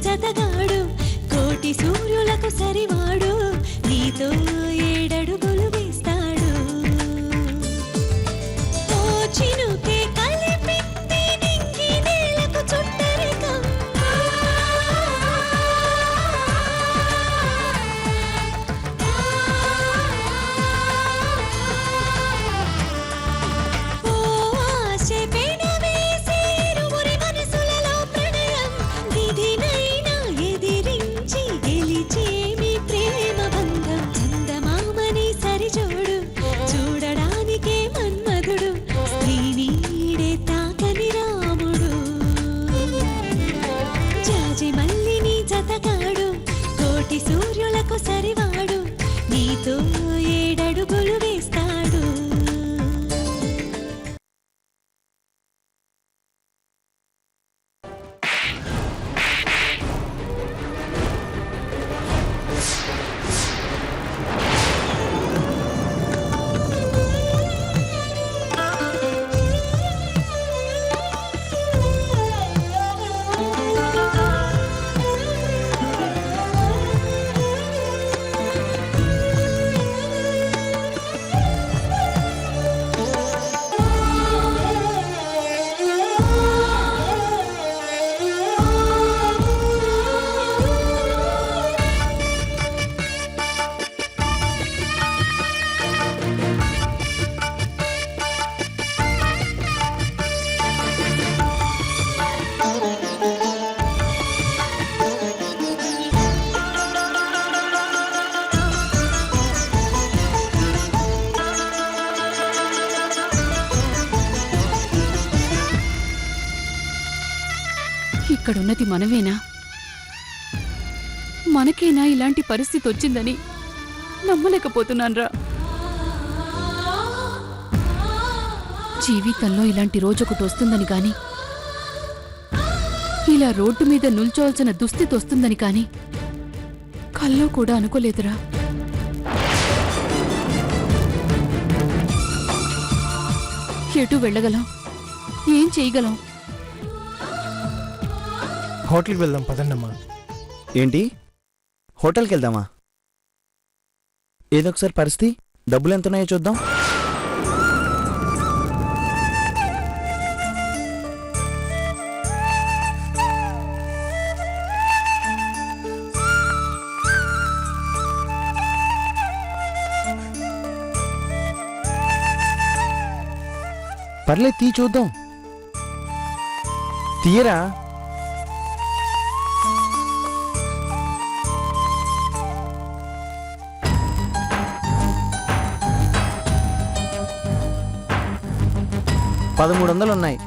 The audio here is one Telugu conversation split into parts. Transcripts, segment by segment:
జతగాడు కోటి సూర్యులకు సరివాడు నీతో ఏడడుగులు వేస్తాడు ఓ చినుకే కలిపింది నింగి నేలకు చుట్టరికం సూర్యులకు సరివాడు నీతో ఏడడుగులు వేస్తాడు ఇక్కడున్నది మనమేనా? మనకేనా ఇలాంటి పరిస్థితి వచ్చిందని నమ్మలేకపోతున్నాన్రా. జీవితంలో ఇలాంటి రోజొకటి వస్తుందని కాని, ఇలా రోడ్డు మీద నిల్చోవలసిన దుస్థితి వస్తుందని కాని కల్లో కూడా అనుకోలేదురా. ఎటు వెళ్ళగలం? ఏం చేయగలం? హోటల్కి వెళ్దాం పదండమ్మా. ఏంటి హోటల్కి వెళ్దామా? ఏదొకసారి పరిస్థితి డబ్బులు ఎంతున్నాయో చూద్దాం. పర్లేదు తీ చూద్దాం. తీయరా. $1300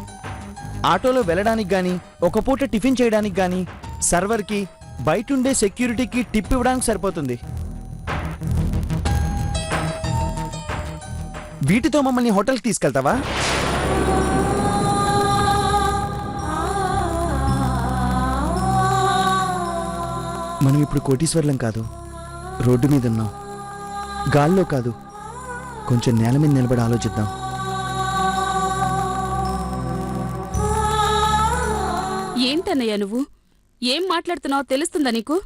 ఆటోలో వెళ్ళడానికి గాని, ఒక పూట టిఫిన్ చేయడానికి గాని, సర్వర్కి, బయటుండే సెక్యూరిటీకి టిప్ ఇవ్వడానికి సరిపోతుంది. వీటితో మమ్మల్ని హోటల్కి తీసుకెళ్తావా? మనం ఇప్పుడు కోటీశ్వర్లం కాదు, రోడ్డు మీద ఉన్నాం. గాల్లో కాదు, కొంచెం నేల మీద నిలబడి ఆలోచిద్దాం. ఏంటన్నయ్య నువ్వు? ఏం మాట్లాడుతున్నావో తెలుస్తుందా నీకు?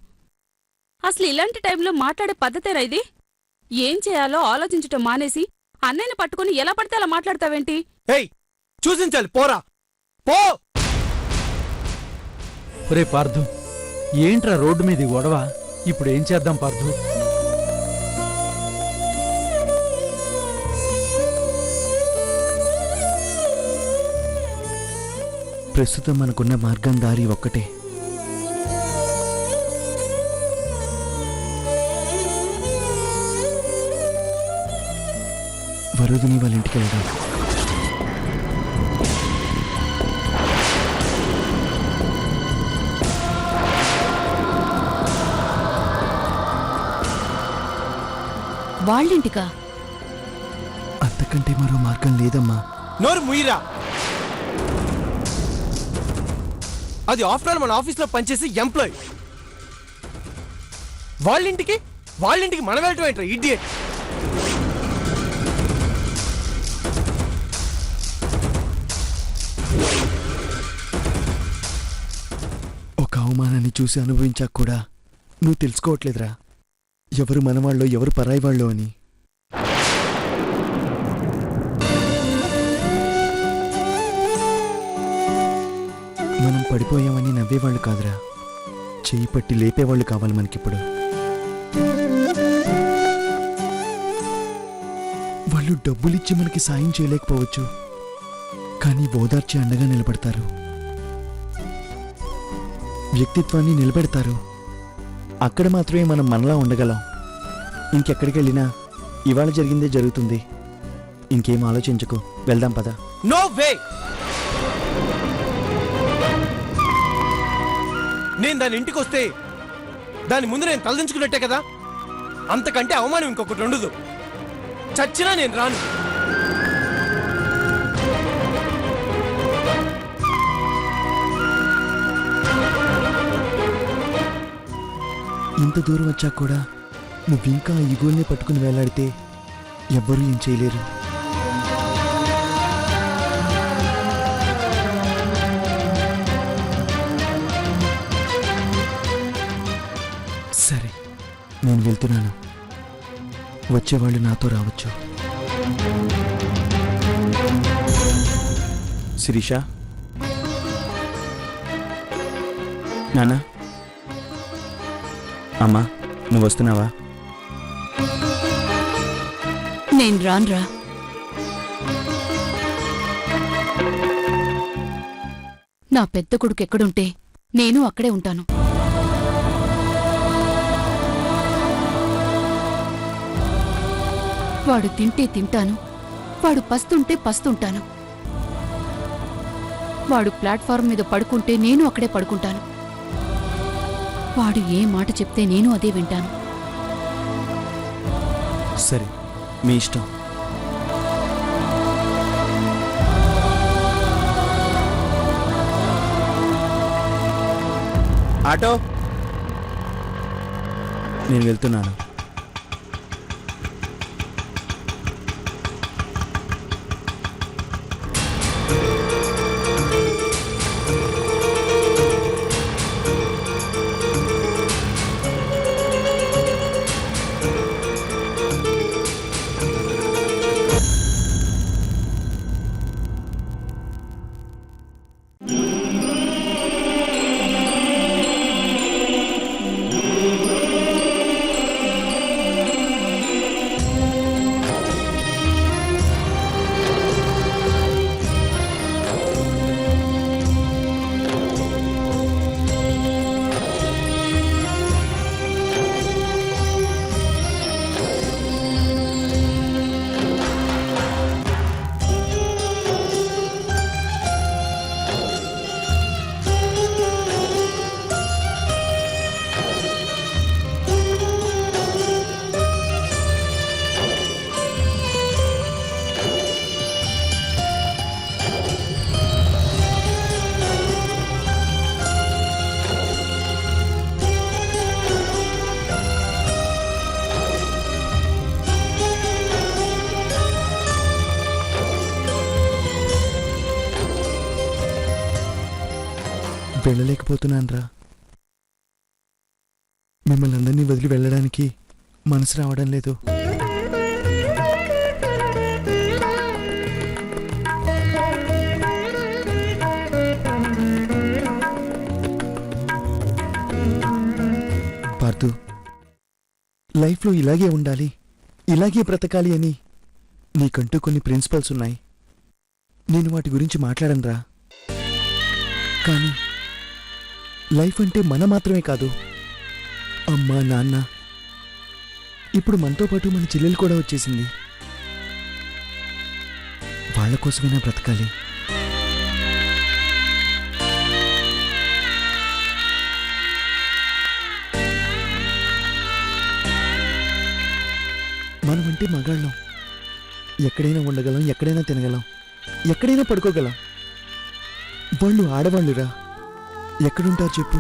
అసలు ఇలాంటి టైంలో మాట్లాడే పద్ధతేరా ఇది? ఏం చేయాలో ఆలోచించటం మానేసి అన్నయ్యని పట్టుకుని ఎలా పడితే అలా మాట్లాడతావేంటి? చూసించాలి, పోరా పో. రే పార్థు, ఏంట్రా రోడ్డు మీద గొడవ? ఇప్పుడు ఏం చేద్దాం పార్థు? ప్రస్తుతం మనకున్న మార్గం దారి ఒక్కటే. వరుదిని వాళ్ళ ఇంటికి వెళ్దాం. వాళ్ళింటికా? అంతకంటే మరో మార్గం లేదమ్మా. నోరు ముయిరా. అది ఆఫ్టర్ ఆల్ మన ఆఫీస్లో పనిచేసి ఎంప్లాయ్. వాళ్ళింటికి మనం వెళ్ళటం ఏంట్రా ఇడియట్. ఒక అవమానాన్ని చూసి అనుభవించాక కూడా నువ్వు తెలుసుకోవట్లేదురా ఎవరు మనవాళ్ళో ఎవరు పరాయి వాళ్ళో అని. మనం పడిపోయామని నవ్వేవాళ్ళు కాదురా, చేయి పట్టి లేపేవాళ్ళు కావాలి మనకిప్పుడు. వాళ్ళు డబ్బులిచ్చి మనకి సాయం చేయలేకపోవచ్చు, కానీ ఓదార్చి అండగా నిలబడతారు, వ్యక్తిత్వాన్ని నిలబెడతారు. అక్కడ మాత్రమే మనం మనలా ఉండగలం. ఇంకెక్కడికి వెళ్ళినా ఇవాళ జరిగిందే జరుగుతుంది. ఇంకేం ఆలోచించకు, వెళ్దాం పద. No way. నేను దాని ఇంటికి వస్తే దాని ముందు నేను తలదించుకున్నట్టే కదా. అంతకంటే అవమానం ఇంకొకటి ఉండదు. చచ్చినా నేను రాను. ఇంత దూరం వచ్చాక కూడా నువ్వింకా ఈగోల్ని పట్టుకుని వేలాడితే ఎవ్వరూ ఏం చేయలేరు. సరే, నేను వెళ్తున్నాను. వచ్చేవాళ్ళు నాతో రావచ్చు. శిరీష, నానా, అమ్మా, నువ్వు వస్తున్నావా? నేను రాన్రా. నా పెద్ద కొడుకు ఎక్కడుంటే నేను అక్కడే ఉంటాను. వాడు తింటే తింటాను, వాడు పస్తుంటే పస్తుంటాను. వాడు ప్లాట్ఫారం మీద పడుకుంటే నేను అక్కడే పడుకుంటాను. వాడు ఏ మాట చెప్తే నేను అదే వింటాను. సరే, మీ ఇష్టం. ఆటో, నేను వెళ్తున్నాను. వెళ్ళలేకపోతున్నాన్రా. మిమ్మల్ని అందరినీ వదిలి వెళ్ళడానికి మనసు రావడం లేదు. పార్థు, లైఫ్లో ఇలాగే ఉండాలి, ఇలాగే బ్రతకాలి అని నీకంటూ కొన్ని ప్రిన్సిపల్స్ ఉన్నాయి. నేను వాటి గురించి మాట్లాడనురా. కానీ లైఫ్ అంటే మన మాత్రమే కాదు, అమ్మ, నాన్న, ఇప్పుడు మనతో పాటు మన చెల్లెలు కూడా వచ్చేసింది. వాళ్ళ కోసమైనా బ్రతకాలి. మనమంటే మగాళ్ళం. ఎక్కడైనా ఉండగలం, ఎక్కడైనా తినగలం, ఎక్కడైనా పడుకోగలం. వాళ్ళు ఆడవాళ్ళురా, ఎక్కడుంటారు చెప్పు?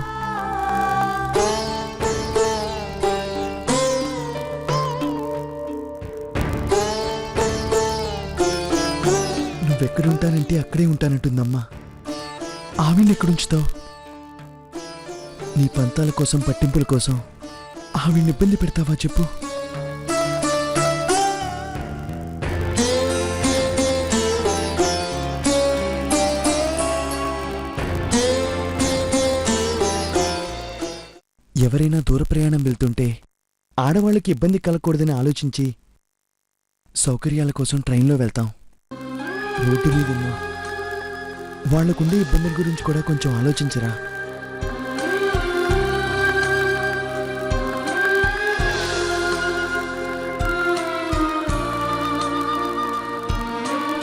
నువ్వెక్కడుంటానంటే అక్కడే ఉంటానంటుందమ్మా. ఆవిని ఎక్కడుంచుతావు? నీ పంతాల కోసం పట్టింపుల కోసం ఆవిడ్ని ఇబ్బంది పెడతావా చెప్పు? ఎవరైనా దూర ప్రయాణం వెళ్తుంటే ఆడవాళ్ళకి ఇబ్బంది కలగకూడదని ఆలోచించి సౌకర్యాల కోసం ట్రైన్లో వెళ్తాం. రోడ్డు మీద ఉన్నా వాళ్లకుండే ఇబ్బందుల గురించి కూడా కొంచెం ఆలోచించరా?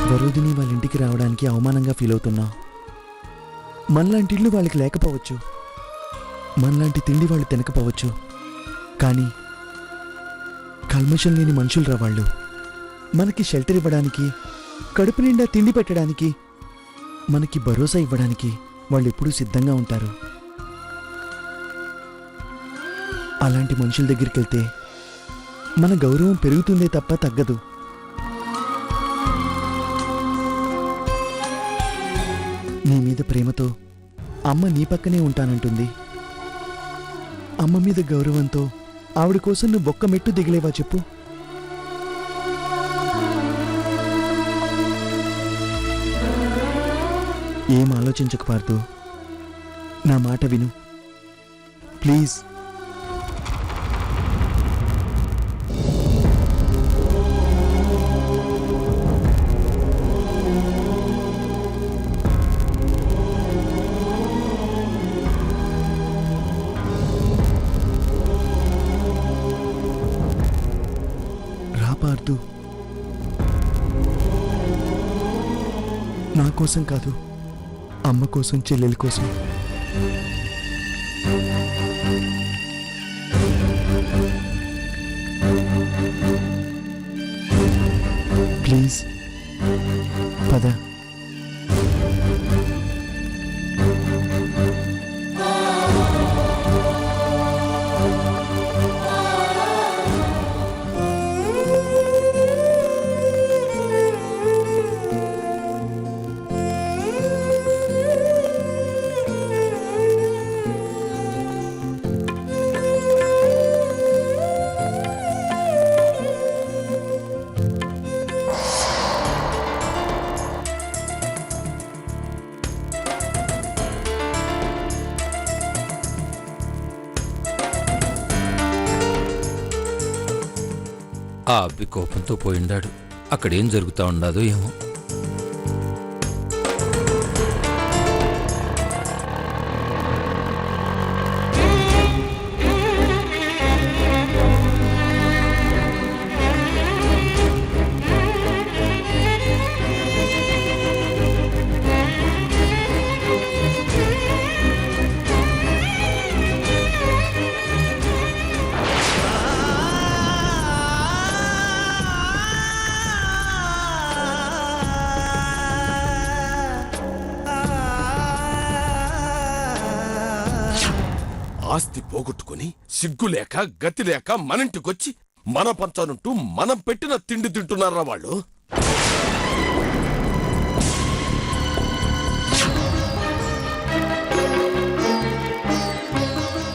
వరుదిని వాళ్ళ ఇంటికి రావడానికి అవమానంగా ఫీల్ అవుతున్నా. మనలాంటి ఇల్లు వాళ్ళకి లేకపోవచ్చు, మనలాంటి తిండి వాళ్ళు తినకపోవచ్చు, కానీ కల్మషం లేని మనుషులరా వాళ్ళు. మనకి షెల్టర్ ఇవ్వడానికి, కడుపు నిండా తిండి పెట్టడానికి, మనకి భరోసా ఇవ్వడానికి వాళ్ళు ఎప్పుడూ సిద్ధంగా ఉంటారు. అలాంటి మనుషుల దగ్గరికి వెళ్తే మన గౌరవం పెరుగుతుందే తప్ప తగ్గదు. నీ మీద ప్రేమతో అమ్మ నీ పక్కనే ఉంటానంటుంది. అమ్మ మీద గౌరవంతో ఆవిడ కోసం నువ్వు ఒక్క మెట్టు దిగలేవా చెప్పు? ఏం ఆలోచించకపార్దు, నా మాట విను ప్లీజ్. పార్దు, నా కోసం కాదు, అమ్మ కోసం, చెల్లెల కోసం. ప్లీజ్ పద. ఆ అబ్బి కోపంతో పోయిండాడు. అక్కడేం జరుగుతా ఉండదో ఏమో. ఆస్తి పోగొట్టుకుని సిగ్గులేక గతిలేక మనింటికొచ్చి మన పంచానుంటూ మనం పెట్టిన తిండి తింటున్నారా వాళ్ళు?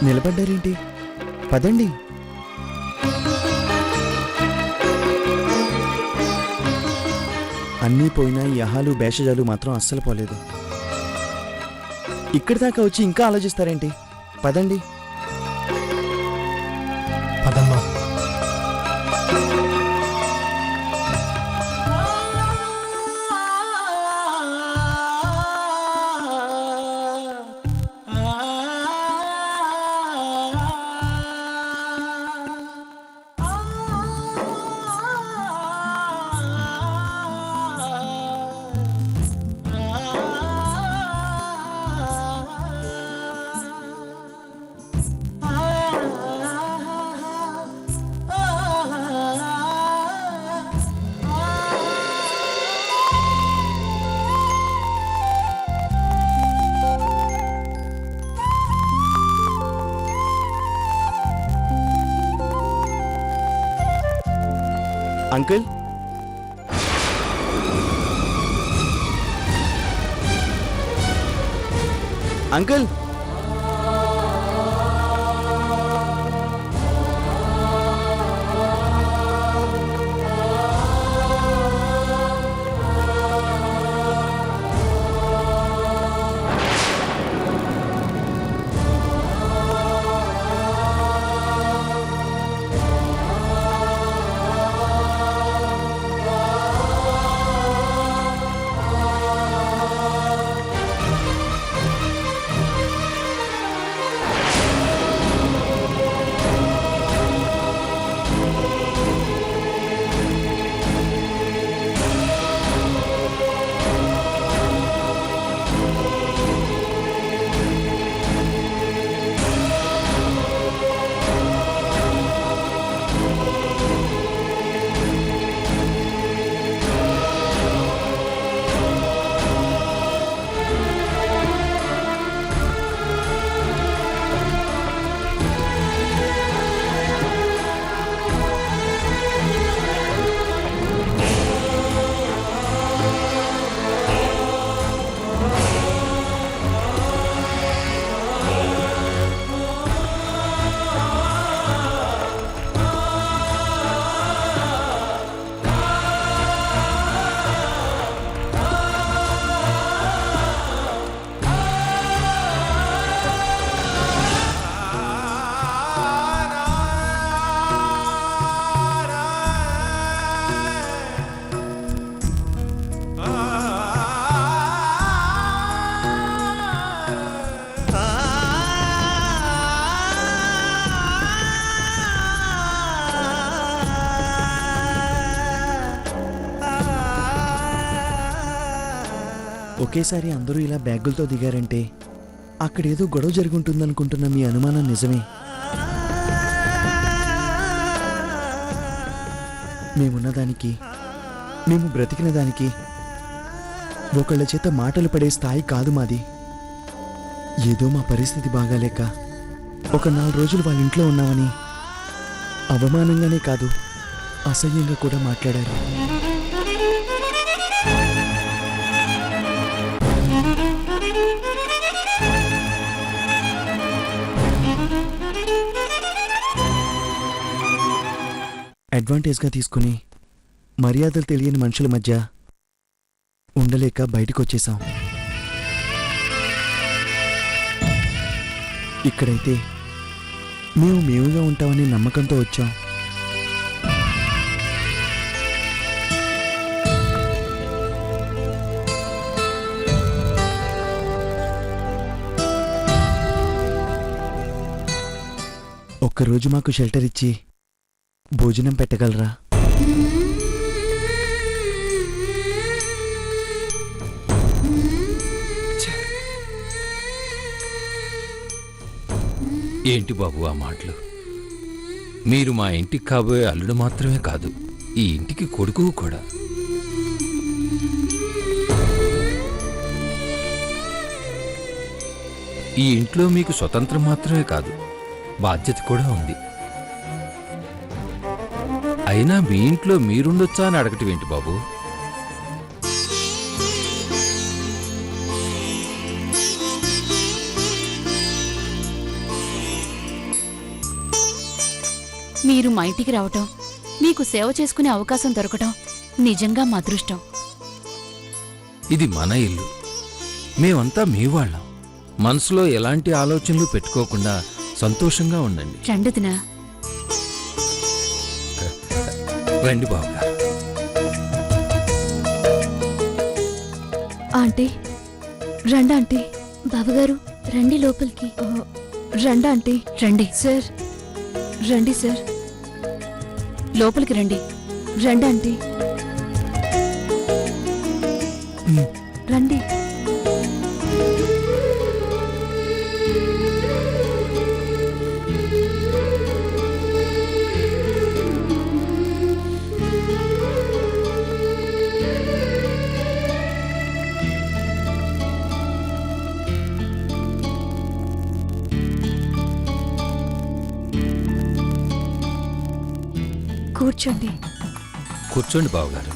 నిలబడ్డారేంటి? పదండి. అన్నీ పోయినా ఈ అహాలు బేషజాలు మాత్రం అస్సలు పోలేదు. ఇక్కడి దాకా వచ్చి ఇంకా ఆలోచిస్తారేంటి? పదండి. పదమ్మా. అంకుల్, అంకుల్, ఒకేసారి అందరూ ఇలా బ్యాగులతో దిగారంటే అక్కడేదో గొడవ జరుగుంటుందనుకుంటున్న మీ అనుమానం నిజమే. మేమున్నదానికి, మేము బ్రతికిన దానికి ఒకళ్ళ చేత మాటలు పడే స్థాయి కాదు మాది. ఏదో మా పరిస్థితి బాగాలేక ఒక 4 రోజులు వాళ్ళ ఇంట్లో ఉన్నామని అవమానంగానే కాదు, అసహ్యంగా కూడా మాట్లాడారు. అడ్వాంటేజ్గా తీసుకుని మర్యాదలు తెలియని మనుషుల మధ్య ఉండలేక బయటకొచ్చేశాం. ఇక్కడైతే మేముగా ఉంటామని నమ్మకంతో వచ్చాం. ఒక్కరోజు మాకు షెల్టర్ ఇచ్చి భోజనం పెట్టగలరా? ఏంటి బాబు ఆ మాటలు? మీరు మా ఇంటికి కాబోయే అల్లుడు మాత్రమే కాదు, ఈ ఇంటికి కొడుకు కూడా. ఈ ఇంట్లో మీకు స్వతంత్రం మాత్రమే కాదు, బాధ్యత కూడా ఉంది. అయినా మీ ఇంట్లో మీరుండొచ్చా అని అడగటం ఏంటి బాబు? మీరు మా ఇంటికి రావటం, మీకు సేవ చేసుకునే అవకాశం దొరకటం నిజంగా మా అదృష్టం. ఇది మన ఇల్లు, మేమంతా మీ వాళ్ళం. మనసులో ఎలాంటి ఆలోచనలు పెట్టుకోకుండా సంతోషంగా ఉండండి. చండదినా రండి బాబుగారు. ఆంటీ రండి ఆంటీ. బాబుగారు రండి లోపలికి. రండి ఆంటీ. రండి సార్ రండి సార్. లోపలికి రండి. రండి ఆంటీ. రండి. కూర్చోండి. కూర్చోండి బావగారు.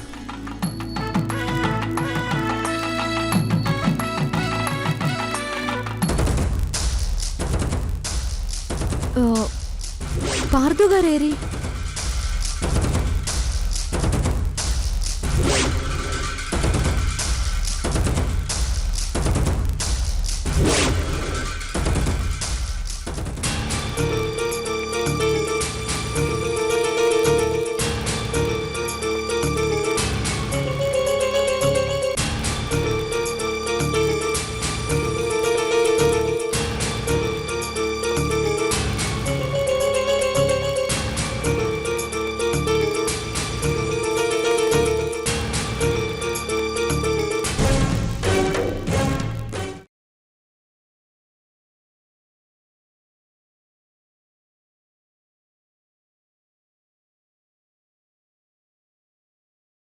పార్దు గారేరి?